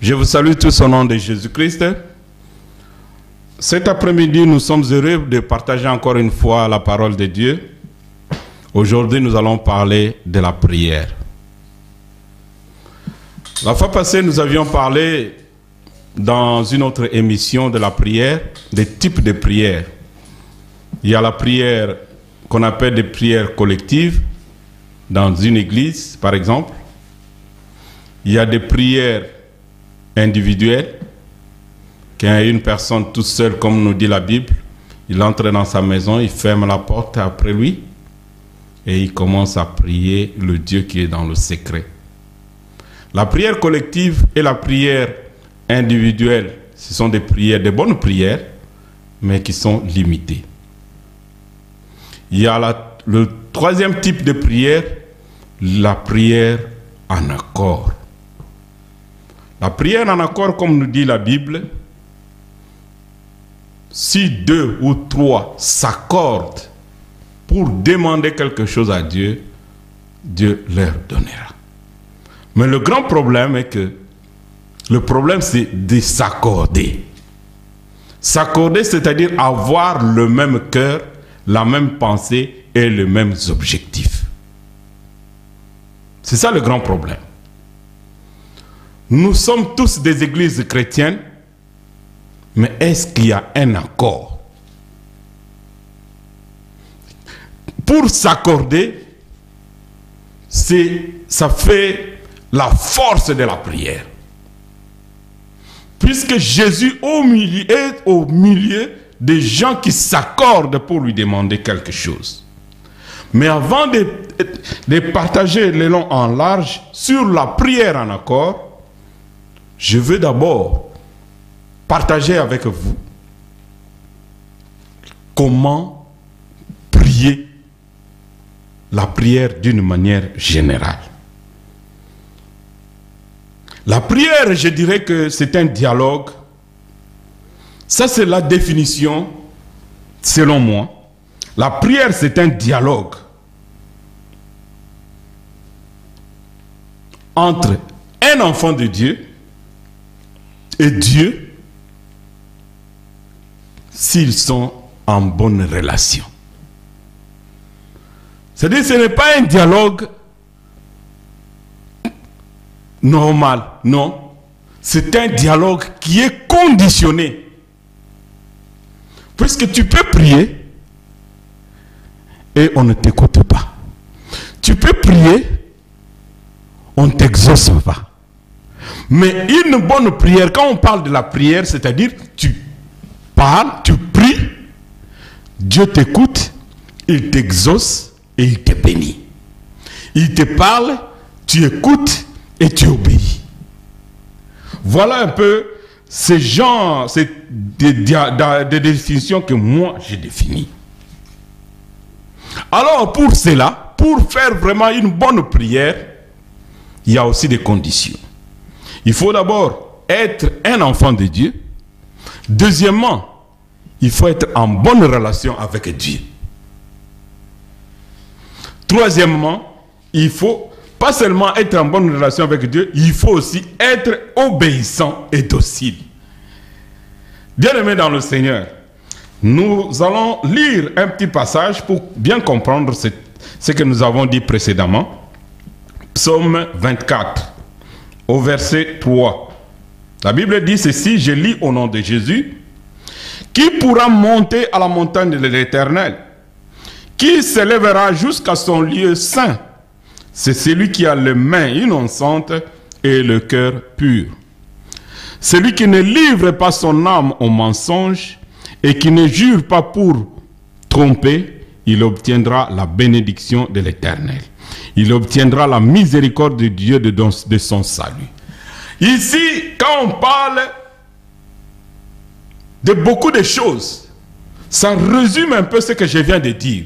Je vous salue tous au nom de Jésus-Christ. Cet après-midi, nous sommes heureux de partager encore une fois la parole de Dieu. Aujourd'hui, nous allons parler de la prière. La fois passée, nous avions parlé dans une autre émission de la prière, des types de prières. Il y a la prière qu'on appelle des prières collectives, dans une église, par exemple. Il y a des prières individuelles, quand une personne toute seule, comme nous dit la Bible, il entre dans sa maison, il ferme la porte après lui, et il commence à prier le Dieu qui est dans le secret. La prière collective et la prière individuelle, ce sont des prières, des bonnes prières, mais qui sont limitées. Il y a le troisième type de prière, la prière en accord. La prière en accord, comme nous dit la Bible, si 2 ou 3 s'accordent pour demander quelque chose à Dieu, Dieu leur donnera. Mais le grand problème est que le problème c'est de s'accorder. S'accorder, c'est-à-dire avoir le même cœur, la même pensée et les mêmes objectifs. C'est ça le grand problème. Nous sommes tous des églises chrétiennes, mais est-ce qu'il y a un accord? Pour s'accorder, ça fait la force de la prière. Puisque Jésus est au milieu des gens qui s'accordent pour lui demander quelque chose. Mais avant de partager le long en large sur la prière en accord, je veux d'abord partager avec vous comment prier la prière d'une manière générale. La prière, je dirais que c'est un dialogue. Ça, c'est la définition, selon moi. La prière, c'est un dialogue entre un enfant de Dieu et Dieu, s'ils sont en bonne relation. C'est-à-dire que ce n'est pas un dialogue normal, non. C'est un dialogue qui est conditionné. Puisque tu peux prier et on ne t'écoute pas. Tu peux prier, on ne t'exauce pas. Mais une bonne prière, quand on parle de la prière, c'est-à-dire tu parles, tu pries, Dieu t'écoute, il t'exauce et il te bénit. Il te parle, tu écoutes et tu obéis. Voilà un peu ces genres, des définitions que moi j'ai définies. Alors pour cela, pour faire vraiment une bonne prière, il y a aussi des conditions. Il faut d'abord être un enfant de Dieu. Deuxièmement, il faut être en bonne relation avec Dieu. Troisièmement, il faut pas seulement être en bonne relation avec Dieu, il faut aussi être obéissant et docile. Bien-aimés dans le Seigneur, nous allons lire un petit passage pour bien comprendre ce que nous avons dit précédemment. Psaume 24. Au verset 3, la Bible dit ceci, je lis au nom de Jésus. Qui pourra monter à la montagne de l'Éternel? Qui s'élèvera jusqu'à son lieu saint? C'est celui qui a les mains innocentes et le cœur pur. Celui qui ne livre pas son âme au mensonge et qui ne jure pas pour tromper, il obtiendra la bénédiction de l'Éternel. Il obtiendra la miséricorde de Dieu de son salut. Ici, quand on parle de beaucoup de choses, ça résume un peu ce que je viens de dire.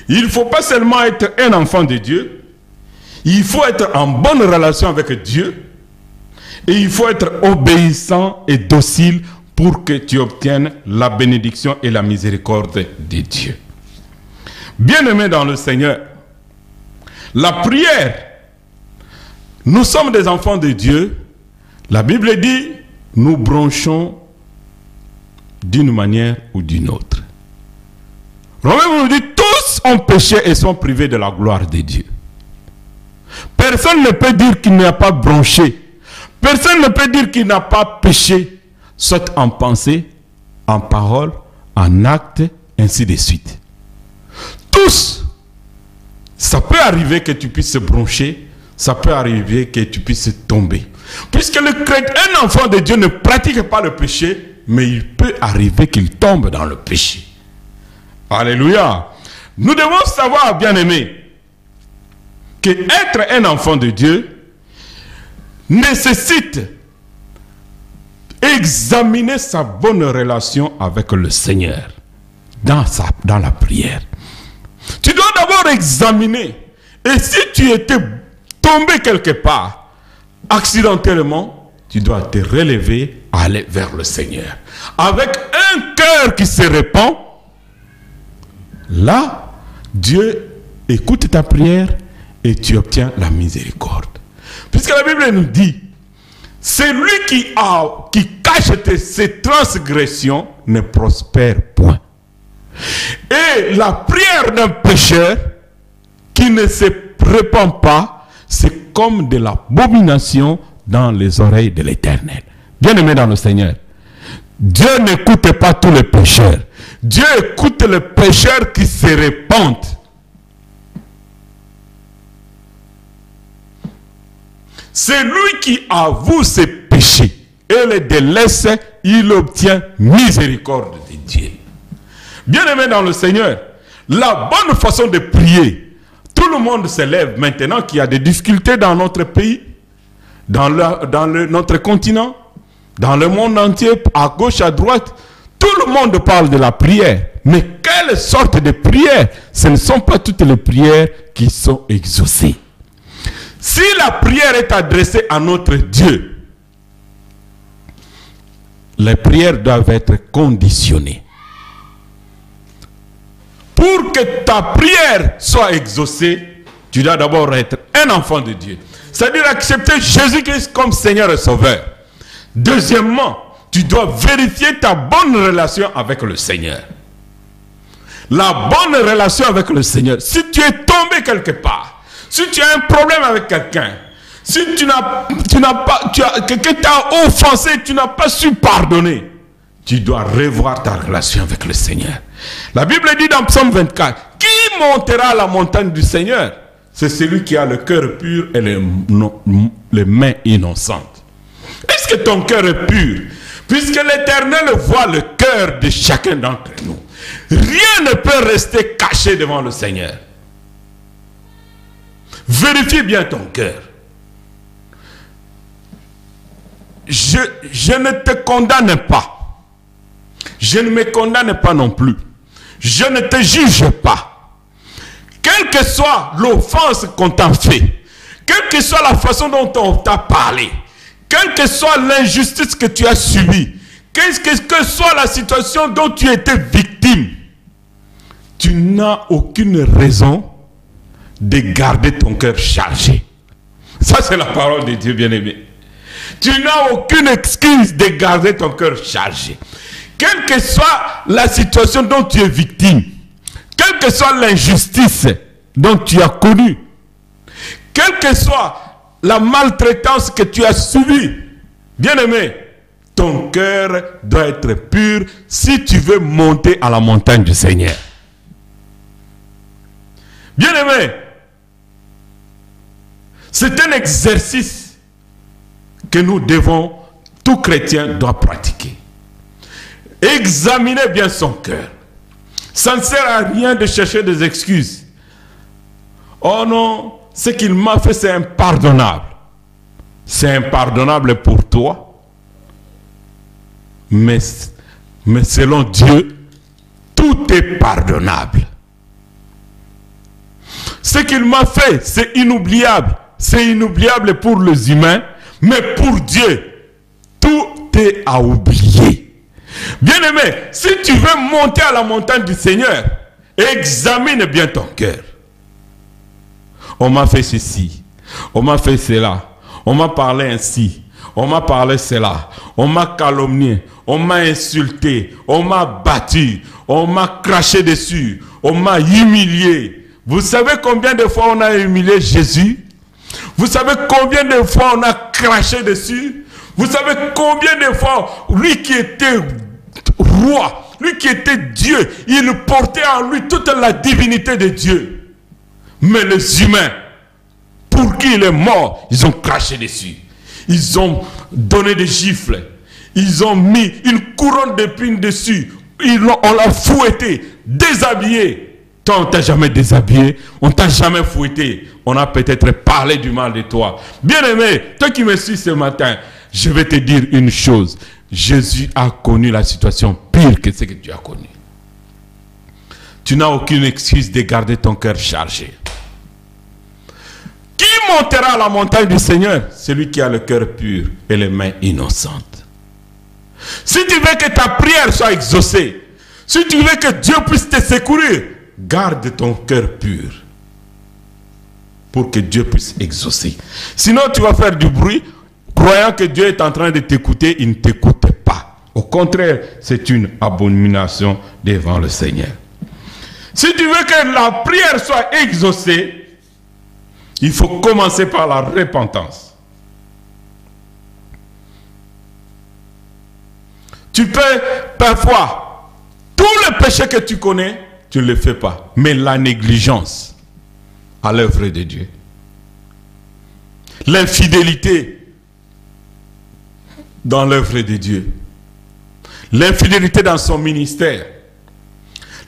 Il ne faut pas seulement être un enfant de Dieu, il faut être en bonne relation avec Dieu et il faut être obéissant et docile pour que tu obtiennes la bénédiction et la miséricorde de Dieu. Bien-aimés dans le Seigneur, la prière, nous sommes des enfants de Dieu. La Bible dit, nous bronchons d'une manière ou d'une autre. Romains nous dit, tous ont péché et sont privés de la gloire de Dieu. Personne ne peut dire qu'il n'a pas bronché. Personne ne peut dire qu'il n'a pas péché, soit en pensée, en parole, en acte, ainsi de suite. Tous. Ça peut arriver que tu puisses broncher, ça peut arriver que tu puisses tomber. Puisque un enfant de Dieu ne pratique pas le péché, mais il peut arriver qu'il tombe dans le péché. Alléluia. Nous devons savoir, bien-aimés, que être un enfant de Dieu nécessite examiner sa bonne relation avec le Seigneur dans la prière. Tu dois d'abord examiner. Et si tu étais tombé quelque part, accidentellement, tu dois te relever, aller vers le Seigneur. Avec un cœur qui se répand, là, Dieu écoute ta prière et tu obtiens la miséricorde. Puisque la Bible nous dit, celui qui cache ses transgressions ne prospère point. Et la prière d'un pécheur qui ne se répand pas, c'est comme de l'abomination dans les oreilles de l'Éternel. Bien-aimé dans le Seigneur, Dieu n'écoute pas tous les pécheurs. Dieu écoute les pécheurs qui se répandent. Celui qui avoue ses péchés et les délaisse, il obtient miséricorde de Dieu. Bien-aimé dans le Seigneur, la bonne façon de prier, tout le monde se lève maintenant qu'il y a des difficultés dans notre pays, dans notre continent, dans le monde entier, à gauche, à droite. Tout le monde parle de la prière. Mais quelle sorte de prière? Ce ne sont pas toutes les prières qui sont exaucées. Si la prière est adressée à notre Dieu, les prières doivent être conditionnées. Pour que ta prière soit exaucée, tu dois d'abord être un enfant de Dieu. C'est-à-dire accepter Jésus-Christ comme Seigneur et Sauveur. Deuxièmement, tu dois vérifier ta bonne relation avec le Seigneur. La bonne relation avec le Seigneur. Si tu es tombé quelque part, si tu as un problème avec quelqu'un, si quelqu'un t'a offensé, tu n'as pas su pardonner, tu dois revoir ta relation avec le Seigneur. La Bible dit dans Psaume 24, qui montera à la montagne du Seigneur? C'est celui qui a le cœur pur et les mains innocentes. Est-ce que ton cœur est pur? Puisque l'Éternel voit le cœur de chacun d'entre nous. Rien ne peut rester caché devant le Seigneur. Vérifie bien ton cœur. Je ne te condamne pas. Je ne me condamne pas non plus. Je ne te juge pas. Quelle que soit l'offense qu'on t'a fait, quelle que soit la façon dont on t'a parlé, quelle que soit l'injustice que tu as subie, quelle que soit la situation dont tu étais victime, tu n'as aucune raison de garder ton cœur chargé. Ça, c'est la parole de Dieu, bien-aimé. Tu n'as aucune excuse de garder ton cœur chargé. Quelle que soit la situation dont tu es victime, quelle que soit l'injustice dont tu as connue, quelle que soit la maltraitance que tu as subie, bien-aimé, ton cœur doit être pur si tu veux monter à la montagne du Seigneur. Bien-aimé, c'est un exercice que nous devons, tout chrétien doit pratiquer. Examinez bien son cœur. Ça ne sert à rien de chercher des excuses. Oh non, ce qu'il m'a fait, c'est impardonnable. C'est impardonnable pour toi. Mais selon Dieu, tout est pardonnable. Ce qu'il m'a fait, c'est inoubliable. C'est inoubliable pour les humains, mais pour Dieu, tout est à oublier. Bien-aimé, si tu veux monter à la montagne du Seigneur, examine bien ton cœur. On m'a fait ceci, on m'a fait cela, on m'a parlé ainsi, On m'a parlé cela. On m'a calomnié. On m'a insulté. On m'a battu. On m'a craché dessus. On m'a humilié. Vous savez combien de fois on a humilié Jésus? Vous savez combien de fois on a craché dessus? Vous savez combien de fois lui qui était roi, lui qui était Dieu, il portait en lui toute la divinité de Dieu. Mais les humains, pour qui il est mort, ils ont craché dessus. Ils ont donné des gifles. Ils ont mis une couronne d'épines dessus. On l'a fouetté, déshabillé. Toi, on ne t'a jamais déshabillé. On ne t'a jamais fouetté. On a peut-être parlé du mal de toi. Bien-aimé, toi qui me suis ce matin, je vais te dire une chose. Jésus a connu la situation pire que ce que tu as connu. Tu n'as aucune excuse de garder ton cœur chargé. Qui montera à la montagne du Seigneur? Celui qui a le cœur pur et les mains innocentes. Si tu veux que ta prière soit exaucée, si tu veux que Dieu puisse te secourir, garde ton cœur pur pour que Dieu puisse exaucer. Sinon, tu vas faire du bruit, croyant que Dieu est en train de t'écouter, il ne t'écoute pas. Au contraire, c'est une abomination devant le Seigneur. Si tu veux que la prière soit exaucée, il faut commencer par la repentance. Tu peux parfois, tous les péchés que tu connais, tu ne les fais pas. Mais la négligence à l'œuvre de Dieu, l'infidélité dans l'œuvre de Dieu, l'infidélité dans son ministère,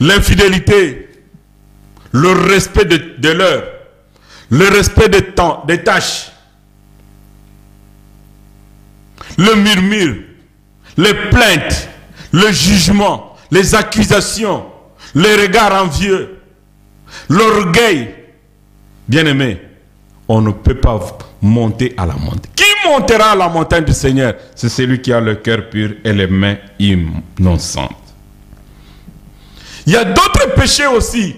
l'infidélité, le respect de l'heure, le respect des temps, des tâches, le murmure, les plaintes, le jugement, les accusations, les regards envieux, l'orgueil. Bien-aimé, on ne peut pas monter à la montagne. Qui montera à la montagne du Seigneur? C'est celui qui a le cœur pur et les mains innocentes. Il y a d'autres péchés aussi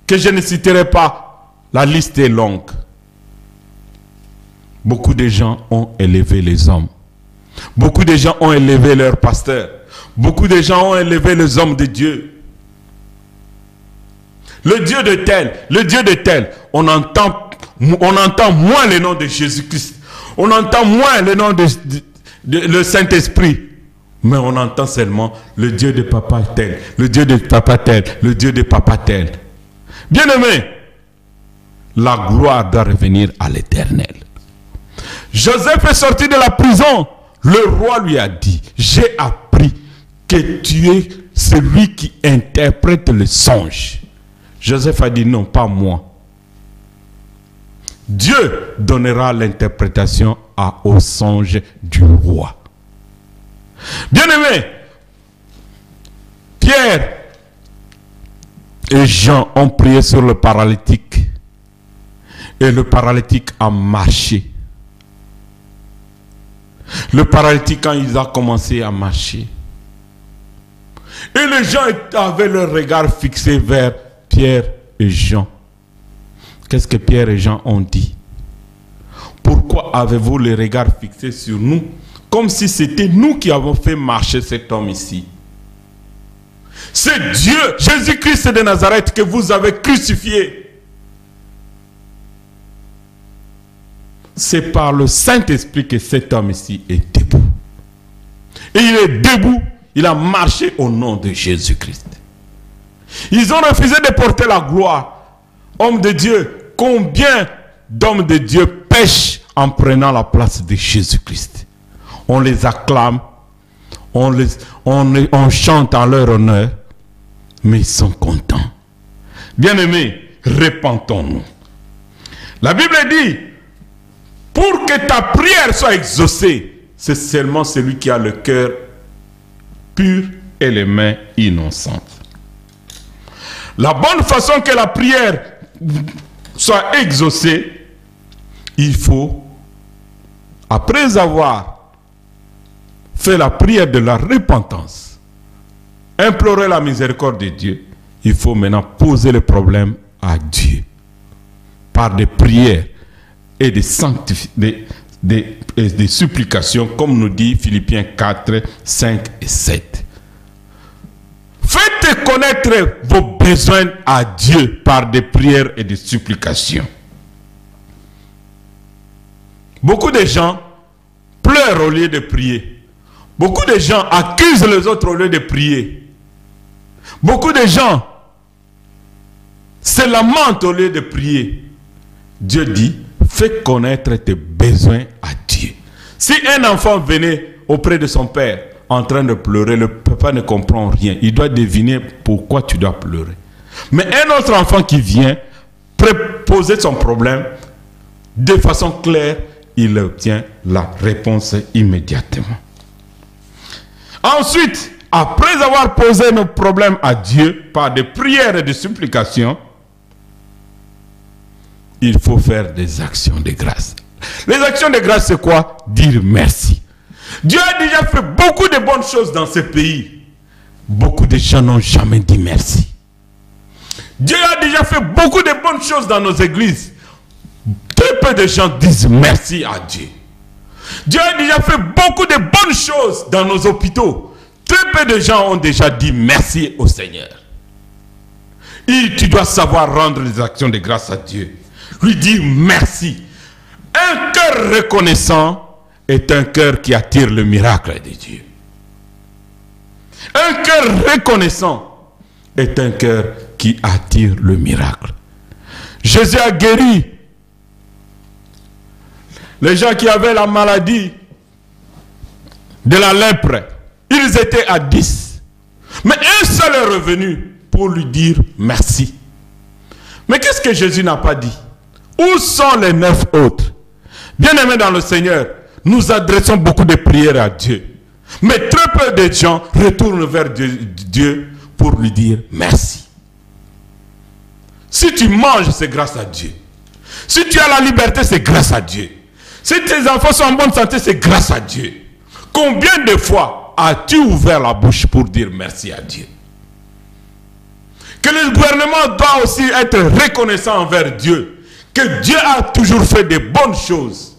que je ne citerai pas. La liste est longue. Beaucoup de gens ont élevé les hommes. Beaucoup de gens ont élevé leurs pasteurs. Beaucoup de gens ont élevé les hommes de Dieu. Le Dieu de tel, on entend moins le nom de Jésus-Christ. On entend moins le nom de le Saint-Esprit. Mais on entend seulement le Dieu de papa tel, le Dieu de papa tel, le Dieu de papa tel. Bien-aimé, la gloire doit revenir à l'Éternel. Joseph est sorti de la prison. Le roi lui a dit, j'ai appris que tu es celui qui interprète le songe. Joseph a dit, non, pas moi. Dieu donnera l'interprétation au songe du roi. Bien-aimé, Pierre et Jean ont prié sur le paralytique. Et le paralytique a marché. Le paralytique, quand il a commencé à marcher, et les gens avaient leur regard fixé vers Pierre et Jean. Qu'est-ce que Pierre et Jean ont dit? Pourquoi avez-vous les regards fixés sur nous? Comme si c'était nous qui avons fait marcher cet homme ici. C'est Dieu, Jésus-Christ de Nazareth, que vous avez crucifié. C'est par le Saint-Esprit que cet homme ici est debout. Et il est debout, il a marché au nom de Jésus-Christ. Ils ont refusé de porter la gloire. Hommes de Dieu, combien d'hommes de Dieu pêchent en prenant la place de Jésus-Christ? On les acclame, on chante en leur honneur, mais ils sont contents. Bien-aimés, repentons-nous. La Bible dit, pour que ta prière soit exaucée, c'est seulement celui qui a le cœur pur et les mains innocentes. La bonne façon que la prière soit exaucée, il faut, après avoir fait la prière de la repentance, implorer la miséricorde de Dieu, il faut maintenant poser le problème à Dieu par des prières et des des supplications, comme nous dit Philippiens 4, 5 et 7. Faites connaître vos besoins à Dieu par des prières et des supplications. Beaucoup de gens pleurent au lieu de prier. Beaucoup de gens accusent les autres au lieu de prier. Beaucoup de gens se lamentent au lieu de prier. Dieu dit, fais connaître tes besoins à Dieu. Si un enfant venait auprès de son père en train de pleurer, le papa ne comprend rien. Il doit deviner pourquoi tu dois pleurer. Mais un autre enfant qui vient poser son problème de façon claire, il obtient la réponse immédiatement. Ensuite, après avoir posé nos problèmes à Dieu par des prières et des supplications, il faut faire des actions de grâce. Les actions de grâce, c'est quoi? Dire merci. Dieu a déjà fait beaucoup de bonnes choses dans ce pays. Beaucoup de gens n'ont jamais dit merci. Dieu a déjà fait beaucoup de bonnes choses dans nos églises. Très peu de gens disent merci à Dieu. Dieu a déjà fait beaucoup de bonnes choses dans nos hôpitaux. Très peu de gens ont déjà dit merci au Seigneur. Et tu dois savoir rendre des actions de grâce à Dieu. Lui dire merci. Un cœur reconnaissant est un cœur qui attire le miracle de Dieu. Un cœur reconnaissant est un cœur qui attire le miracle. Jésus a guéri les gens qui avaient la maladie de la lèpre. Ils étaient à 10. Mais un seul est revenu pour lui dire merci. Mais qu'est-ce que Jésus n'a pas dit? Où sont les 9 autres? Bien-aimés dans le Seigneur, nous adressons beaucoup de prières à Dieu. Mais très peu de gens retournent vers Dieu pour lui dire merci. Si tu manges, c'est grâce à Dieu. Si tu as la liberté, c'est grâce à Dieu. Si tes enfants sont en bonne santé, c'est grâce à Dieu. Combien de fois as-tu ouvert la bouche pour dire merci à Dieu? Que le gouvernement doit aussi être reconnaissant envers Dieu. Que Dieu a toujours fait de bonnes choses.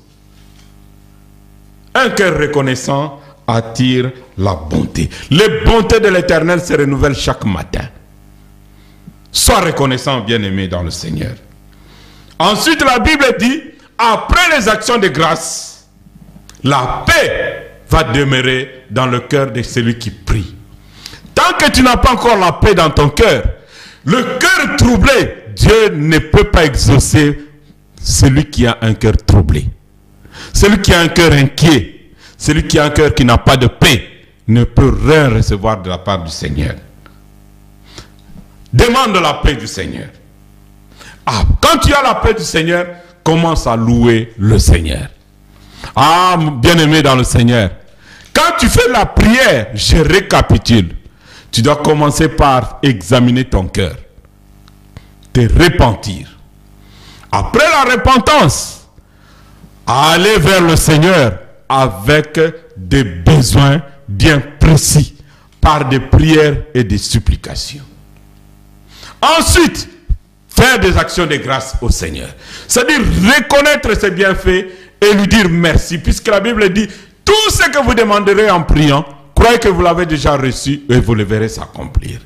Un cœur reconnaissant attire la bonté. Les bontés de l'Éternel se renouvellent chaque matin. Sois reconnaissant, bien-aimé dans le Seigneur. Ensuite, la Bible dit, après les actions de grâce, la paix va demeurer dans le cœur de celui qui prie. Tant que tu n'as pas encore la paix dans ton cœur, le cœur troublé, Dieu ne peut pas exaucer celui qui a un cœur troublé. Celui qui a un cœur inquiet, celui qui a un cœur qui n'a pas de paix, ne peut rien recevoir de la part du Seigneur. Demande la paix du Seigneur. Ah, quand tu as la paix du Seigneur, commence à louer le Seigneur. Ah, bien-aimé dans le Seigneur, quand tu fais la prière, je récapitule. Tu dois commencer par examiner ton cœur, te repentir. Après la repentance, aller vers le Seigneur avec des besoins bien précis, par des prières et des supplications. Ensuite, faire des actions de grâce au Seigneur. C'est-à-dire reconnaître ses bienfaits et lui dire merci. Puisque la Bible dit, tout ce que vous demanderez en priant, croyez que vous l'avez déjà reçu et vous le verrez s'accomplir.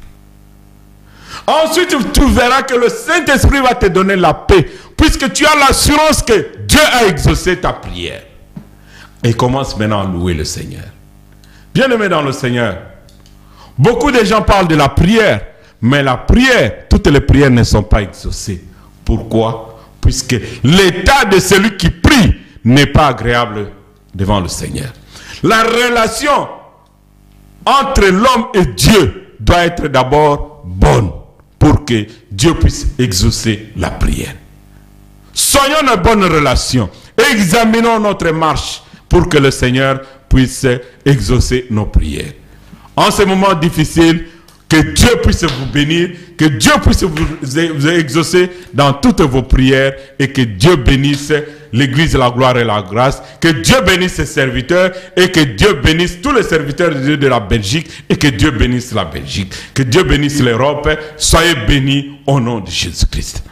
Ensuite, tu verras que le Saint-Esprit va te donner la paix. Puisque tu as l'assurance que Dieu a exaucé ta prière. Et commence maintenant à louer le Seigneur. Bien-aimé dans le Seigneur, beaucoup de gens parlent de la prière. Mais la prière, toutes les prières ne sont pas exaucées. Pourquoi? Puisque l'état de celui qui prie n'est pas agréable devant le Seigneur. La relation entre l'homme et Dieu doit être d'abord bonne pour que Dieu puisse exaucer la prière. Soyons en bonne relation. Examinons notre marche pour que le Seigneur puisse exaucer nos prières. En ce moment difficile, que Dieu puisse vous bénir, que Dieu puisse vous exaucer dans toutes vos prières et que Dieu bénisse l'Église de la gloire et la grâce, que Dieu bénisse ses serviteurs et que Dieu bénisse tous les serviteurs de Dieu de la Belgique et que Dieu bénisse la Belgique, que Dieu bénisse l'Europe. Soyez bénis au nom de Jésus-Christ.